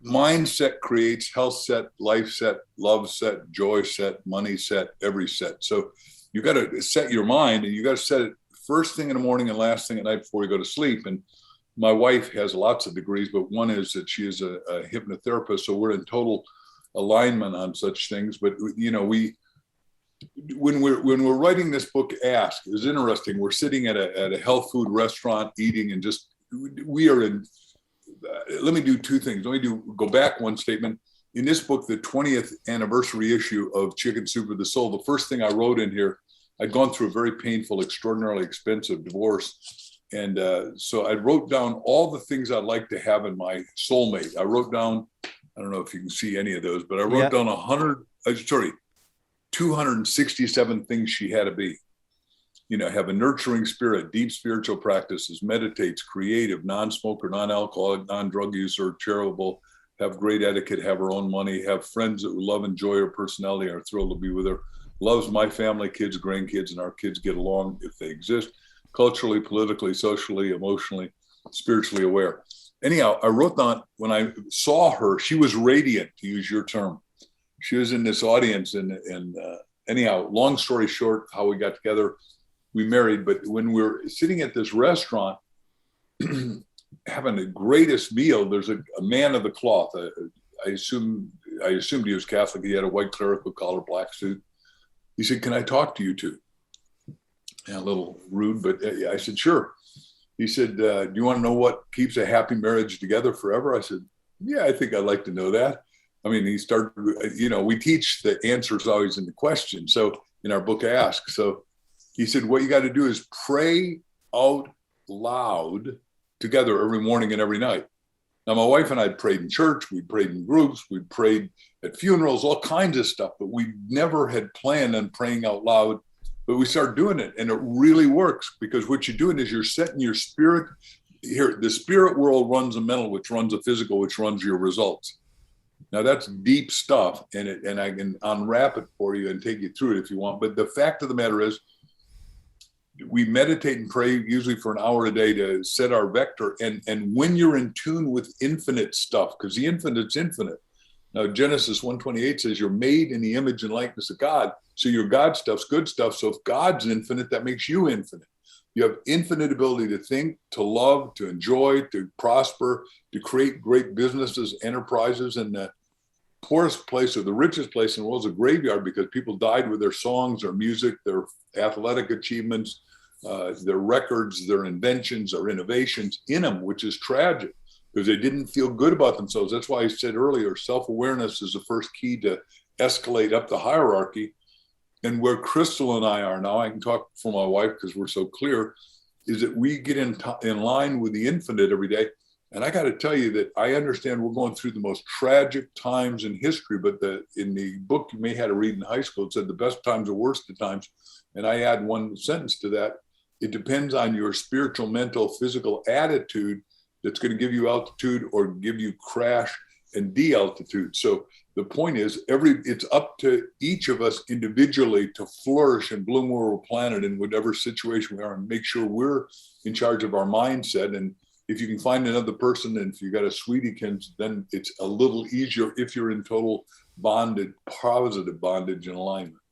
mindset creates health set, life set, love set, joy set, money set, every set. So you got to set your mind, and you got to set it first thing in the morning and last thing at night before you go to sleep. And my wife has lots of degrees, but one is that she is a hypnotherapist. So we're in total alignment on such things. But, you know, when we're writing this book, Ask, it was interesting. We're sitting at a health food restaurant eating, and just, we are in, let me do two things. Let me go back one statement. In this book, the 20th anniversary issue of Chicken Soup of the Soul, the first thing I wrote in here, I'd gone through a very painful, extraordinarily expensive divorce. And so I wrote down all the things I'd like to have in my soulmate. I wrote down, I don't know if you can see any of those, but I wrote down 267 things she had to be. You know, have a nurturing spirit, deep spiritual practices, meditates, creative, non-smoker, non-alcoholic, non-drug user, charitable, have great etiquette, have her own money, have friends that love, enjoy her personality, are thrilled to be with her, loves my family, kids, grandkids, and our kids get along if they exist, culturally, politically, socially, emotionally, spiritually aware. Anyhow, I wrote down, when I saw her, she was radiant, to use your term. She was in this audience, and anyhow, long story short, how we got together, we married. But when we're sitting at this restaurant, having the greatest meal, there's a man of the cloth. I assumed he was Catholic. He had a white clerical collar, black suit. He said, "Can I talk to you two?" Yeah, a little rude, but I said, "Sure." He said, "Do you want to know what keeps a happy marriage together forever?" I said, "Yeah, I think I'd like to know that." I mean, he started, you know, we teach the answers always in the question. So in our book, Ask. So he said, what you got to do is pray out loud together every morning and every night. Now, my wife and I prayed in church. We prayed in groups. We prayed at funerals, all kinds of stuff, but we never had planned on praying out loud. But we started doing it, and it really works, because what you're doing is you're setting your spirit here. The spirit world runs the mental, which runs the physical, which runs your results. Now, that's deep stuff, and I can unwrap it for you and take you through it if you want. But the fact of the matter is, we meditate and pray usually for an hour a day to set our vector. And when you're in tune with infinite stuff, because the infinite's infinite. Now, Genesis 1:28 says you're made in the image and likeness of God. So your God stuff's good stuff. So if God's infinite, that makes you infinite. You have infinite ability to think, to love, to enjoy, to prosper, to create great businesses, enterprises. And the poorest place or the richest place in the world is a graveyard, because people died with their songs, their music, their athletic achievements, their records, their inventions, their innovations in them, which is tragic, because they didn't feel good about themselves. That's why I said earlier, self-awareness is the first key to escalate up the hierarchy. And where Crystal and I are now, I can talk for my wife because we're so clear, is that we get in line with the infinite every day. And I got to tell you that I understand we're going through the most tragic times in history, but in the book you may have to read in high school, it said the best times are worst of times. And I add one sentence to that. It depends on your spiritual, mental, physical attitude that's going to give you altitude or give you crash and de-altitude. So the point is, it's up to each of us individually to flourish and bloom where we're planted in whatever situation we are, and make sure we're in charge of our mindset. And if you can find another person, and if you got a sweetiekins, then it's a little easier if you're in total bonded, positive bondage and alignment.